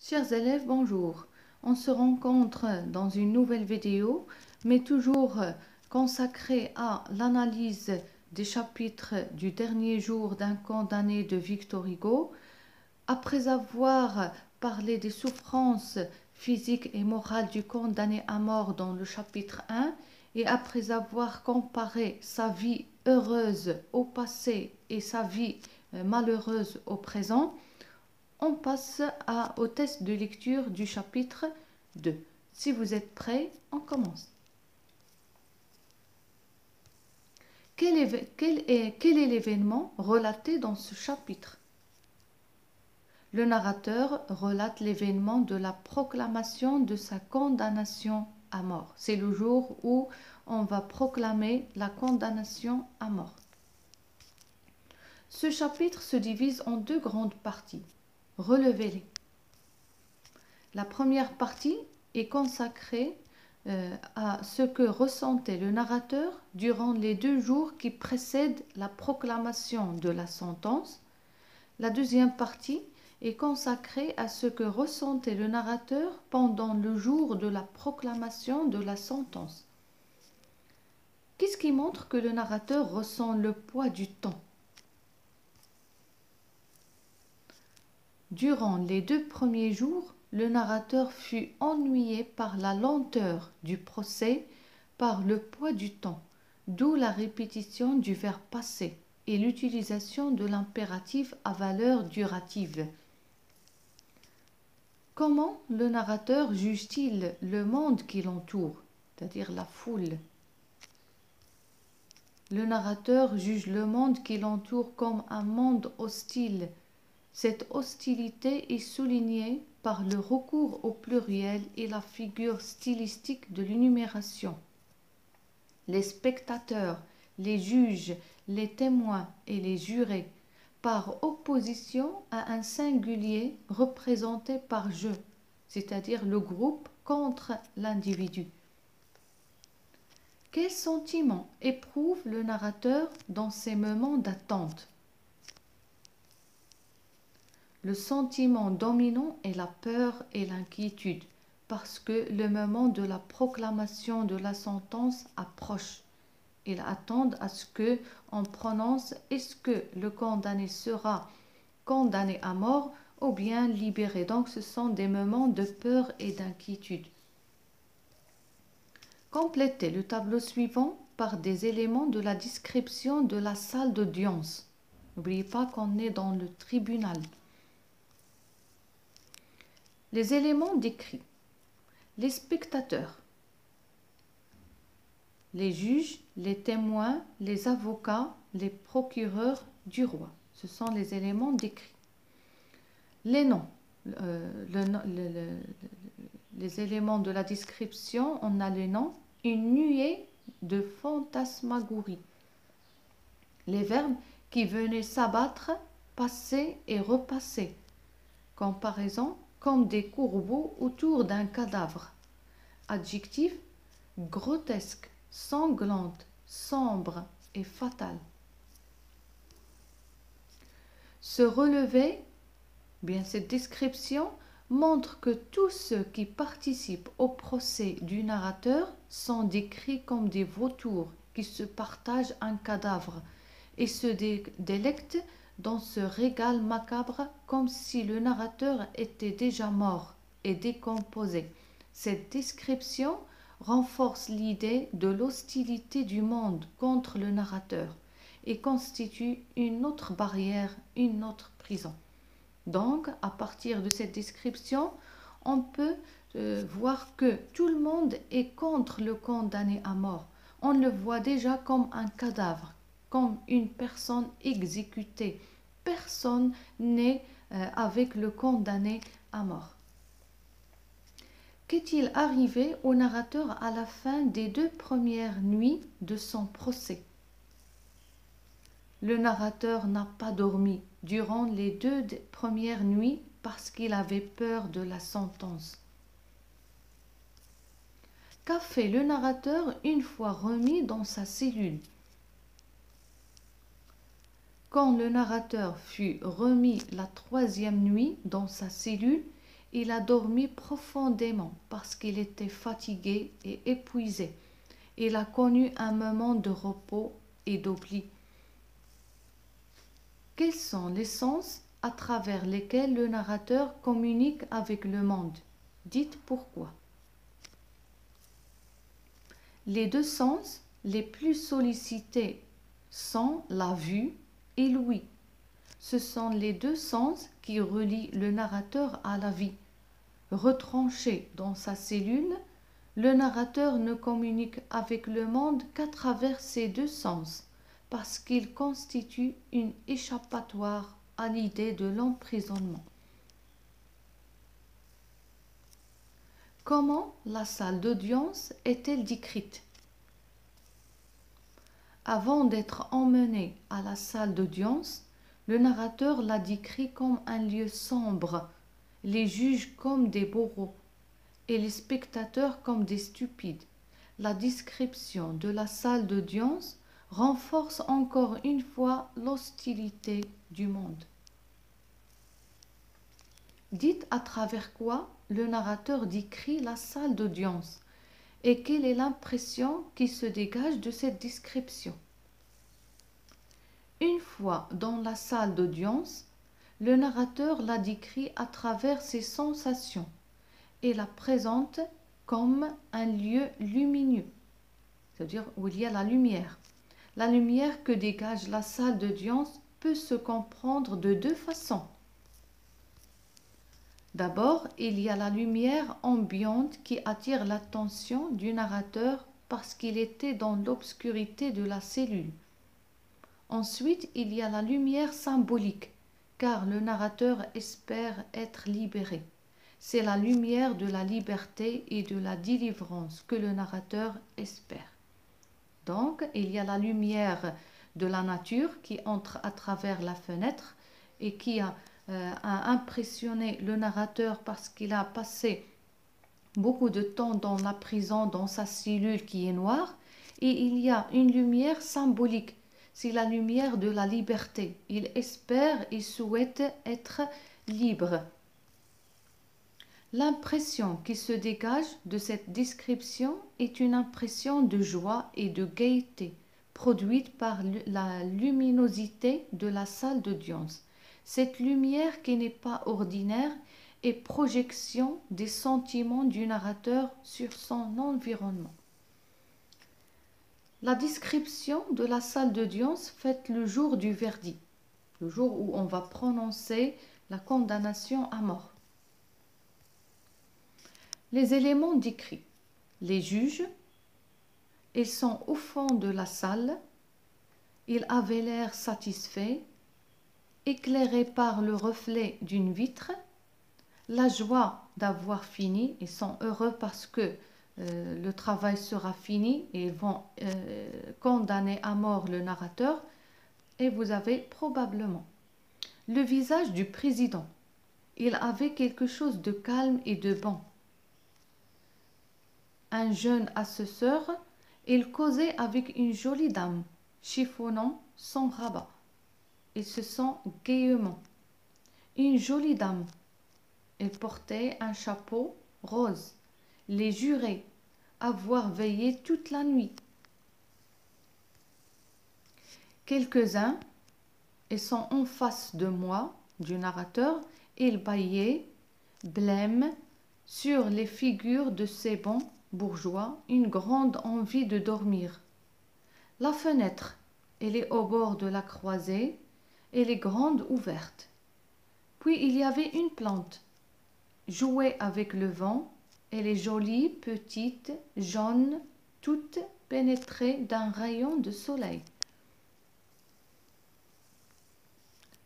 Chers élèves, bonjour. On se rencontre dans une nouvelle vidéo, mais toujours consacrée à l'analyse des chapitres du dernier jour d'un condamné de Victor Hugo. Après avoir parlé des souffrances physiques et morales du condamné à mort dans le chapitre 1, et après avoir comparé sa vie heureuse au passé et sa vie malheureuse au présent, on passe au test de lecture du chapitre 2. Si vous êtes prêts, on commence. Quel est l'événement relaté dans ce chapitre? Le narrateur relate l'événement de la proclamation de sa condamnation à mort. C'est le jour où on va proclamer la condamnation à mort. Ce chapitre se divise en deux grandes parties. Relevez-les. La première partie est consacrée à ce que ressentait le narrateur durant les 2 jours qui précèdent la proclamation de la sentence. La deuxième partie est consacrée à ce que ressentait le narrateur pendant le jour de la proclamation de la sentence. Qu'est-ce qui montre que le narrateur ressent le poids du temps? Durant les 2 premiers jours, le narrateur fut ennuyé par la lenteur du procès, par le poids du temps, d'où la répétition du verbe passé et l'utilisation de l'impératif à valeur durative. Comment le narrateur juge-t-il le monde qui l'entoure, c'est-à-dire la foule? Le narrateur juge le monde qui l'entoure comme un monde hostile. Cette hostilité est soulignée par le recours au pluriel et la figure stylistique de l'énumération. Les spectateurs, les juges, les témoins et les jurés, par opposition à un singulier représenté par je, c'est-à-dire le groupe contre l'individu. Quel sentiment éprouve le narrateur dans ces moments d'attente? Le sentiment dominant est la peur et l'inquiétude, parce que le moment de la proclamation de la sentence approche. Ils attendent à ce qu'on prononce est-ce que le condamné sera condamné à mort ou bien libéré. Donc ce sont des moments de peur et d'inquiétude. Complétez le tableau suivant par des éléments de la description de la salle d'audience. N'oubliez pas qu'on est dans le tribunal. Les éléments décrits. Les spectateurs, les juges, les témoins, les avocats, les procureurs du roi. Ce sont les éléments décrits. Les noms. Les éléments de la description, on a les noms. Une nuée de fantasmagorie. Les verbes qui venaient s'abattre, passer et repasser. Comparaison, comme des courbeaux autour d'un cadavre. Adjectif, grotesque, sanglante, sombre et fatale. Se relever, bien cette description montre que tous ceux qui participent au procès du narrateur sont décrits comme des vautours qui se partagent un cadavre et se délectent dans ce régal macabre comme si le narrateur était déjà mort et décomposé. Cette description renforce l'idée de l'hostilité du monde contre le narrateur et constitue une autre barrière, une autre prison. Donc, à partir de cette description, on peut voir que tout le monde est contre le condamné à mort. On le voit déjà comme un cadavre, comme une personne exécutée. Personne n'est avec le condamné à mort. Qu'est-il arrivé au narrateur à la fin des 2 premières nuits de son procès? Le narrateur n'a pas dormi durant les 2 premières nuits parce qu'il avait peur de la sentence. Qu'a fait le narrateur une fois remis dans sa cellule? Quand le narrateur fut remis la 3e nuit dans sa cellule, Il a dormi profondément parce qu'il était fatigué et épuisé. Il a connu un moment de repos et d'oubli. Quels sont les sens à travers lesquels le narrateur communique avec le monde? Dites pourquoi. Les deux sens les plus sollicités sont la vue et l'ouïe. Ce sont les deux sens qui relient le narrateur à la vie. Retranché dans sa cellule, le narrateur ne communique avec le monde qu'à travers ces deux sens, parce qu'ils constituent une échappatoire à l'idée de l'emprisonnement. Comment la salle d'audience est-elle décrite? Avant d'être emmené à la salle d'audience, le narrateur la décrit comme un lieu sombre, les juges comme des bourreaux et les spectateurs comme des stupides. La description de la salle d'audience renforce encore une fois l'hostilité du monde. Dites à travers quoi le narrateur décrit la salle d'audience et quelle est l'impression qui se dégage de cette description. Une fois dans la salle d'audience, le narrateur la décrit à travers ses sensations et la présente comme un lieu lumineux, c'est-à-dire où il y a la lumière. La lumière que dégage la salle d'audience peut se comprendre de deux façons. D'abord, il y a la lumière ambiante qui attire l'attention du narrateur parce qu'il était dans l'obscurité de la cellule. Ensuite, il y a la lumière symbolique, car le narrateur espère être libéré. C'est la lumière de la liberté et de la délivrance que le narrateur espère. Donc, il y a la lumière de la nature qui entre à travers la fenêtre et qui a impressionné le narrateur parce qu'il a passé beaucoup de temps dans la prison, dans sa cellule qui est noire. Et il y a une lumière symbolique, c'est la lumière de la liberté. Il espère et souhaite être libre. L'impression qui se dégage de cette description est une impression de joie et de gaieté, produite par la luminosité de la salle d'audience. Cette lumière qui n'est pas ordinaire est projection des sentiments du narrateur sur son environnement. La description de la salle d'audience faite le jour du verdict, le jour où on va prononcer la condamnation à mort. Les éléments décrits. Les juges, ils sont au fond de la salle, ils avaient l'air satisfaits, éclairés par le reflet d'une vitre, la joie d'avoir fini, ils sont heureux parce que le travail sera fini et ils vont condamner à mort le narrateur. Et vous avez probablement le visage du président. Il avait quelque chose de calme et de bon. Un jeune assesseur, il causait avec une jolie dame, chiffonnant son rabat. Ils se sont gaiement. Une jolie dame, elle portait un chapeau rose. Les jurés, avoir veillé toute la nuit. Quelques-uns, ils sont en face de moi, du narrateur, ils bâillaient, blêmes, sur les figures de ces bons bourgeois, une grande envie de dormir. La fenêtre, elle est au bord de la croisée, elle est grande ouverte. Puis il y avait une plante, jouait avec le vent, elle est jolie, petite, jaune, toute pénétrée d'un rayon de soleil.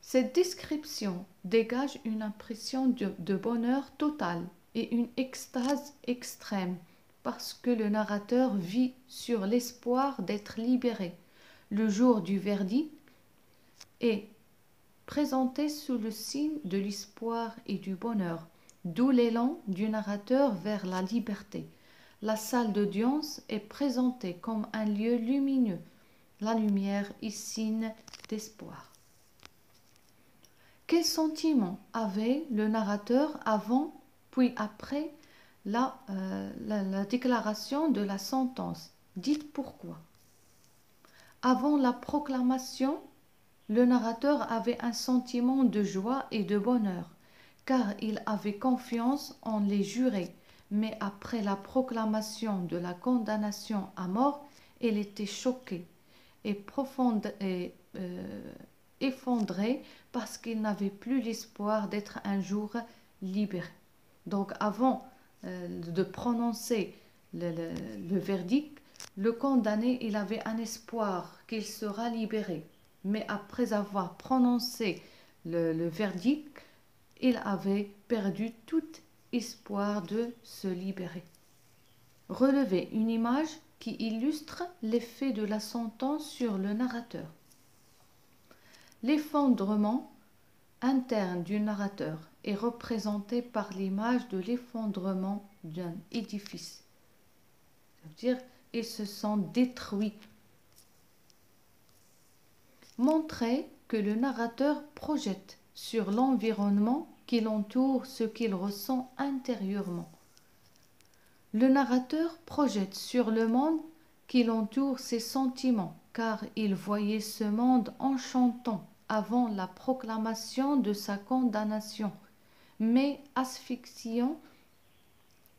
Cette description dégage une impression de bonheur total et une extase extrême parce que le narrateur vit sur l'espoir d'être libéré. Le jour du verdict est présenté sous le signe de l'espoir et du bonheur, d'où l'élan du narrateur vers la liberté. La salle d'audience est présentée comme un lieu lumineux. La lumière est signe d'espoir. Quel sentiment avait le narrateur avant puis après la déclaration de la sentence. Dites pourquoi. Avant la proclamation, le narrateur avait un sentiment de joie et de bonheur, car il avait confiance en les jurés. Mais après la proclamation de la condamnation à mort, il était choqué et effondré parce qu'il n'avait plus l'espoir d'être un jour libéré. Donc avant de prononcer le verdict, le condamné, il avait un espoir qu'il sera libéré. Mais après avoir prononcé le verdict, il avait perdu tout espoir de se libérer. Relevez une image qui illustre l'effet de la sentence sur le narrateur. L'effondrement interne du narrateur est représenté par l'image de l'effondrement d'un édifice. Ça veut dire ils se sont détruits. Montrez que le narrateur projette sur l'environnement qui l'entoure ce qu'il ressent intérieurement. Le narrateur projette sur le monde qui l'entoure ses sentiments, car il voyait ce monde enchantant avant la proclamation de sa condamnation, mais asphyxiant,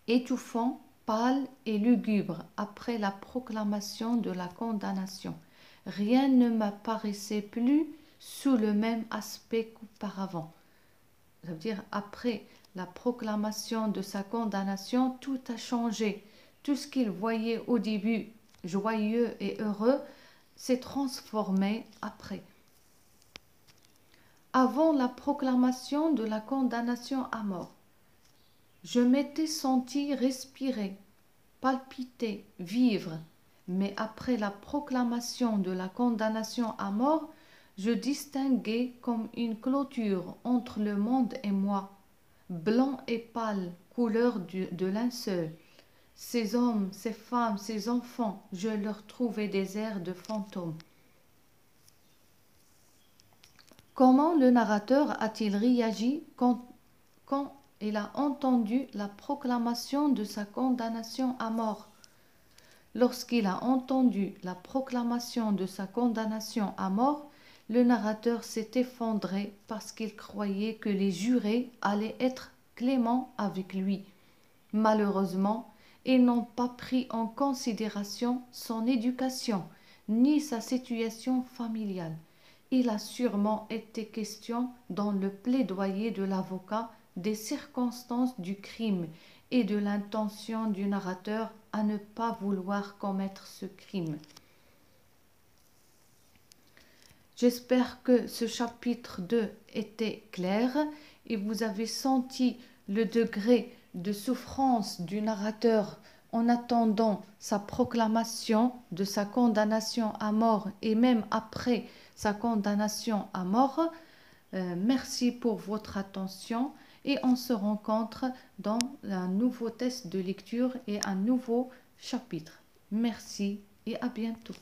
étouffant, pâle et lugubre après la proclamation de la condamnation. Rien ne m'apparaissait plus sous le même aspect qu'auparavant. Ça veut dire après la proclamation de sa condamnation, tout a changé. Tout ce qu'il voyait au début joyeux et heureux s'est transformé après. Avant la proclamation de la condamnation à mort, je m'étais senti respirer, palpiter, vivre, mais après la proclamation de la condamnation à mort, je distinguais comme une clôture entre le monde et moi, blanc et pâle, couleur de linceul. Ces hommes, ces femmes, ces enfants, je leur trouvais des airs de fantômes. Comment le narrateur a-t-il réagi quand il a entendu la proclamation de sa condamnation à mort? Lorsqu'il a entendu la proclamation de sa condamnation à mort, le narrateur s'est effondré parce qu'il croyait que les jurés allaient être cléments avec lui. Malheureusement, ils n'ont pas pris en considération son éducation ni sa situation familiale. Il a sûrement été question dans le plaidoyer de l'avocat des circonstances du crime et de l'intention du narrateur à ne pas vouloir commettre ce crime. J'espère que ce chapitre 2 était clair et vous avez senti le degré de souffrance du narrateur en attendant sa proclamation de sa condamnation à mort et même après sa condamnation à mort. Merci pour votre attention et on se rencontre dans un nouveau test de lecture et un nouveau chapitre. Merci et à bientôt.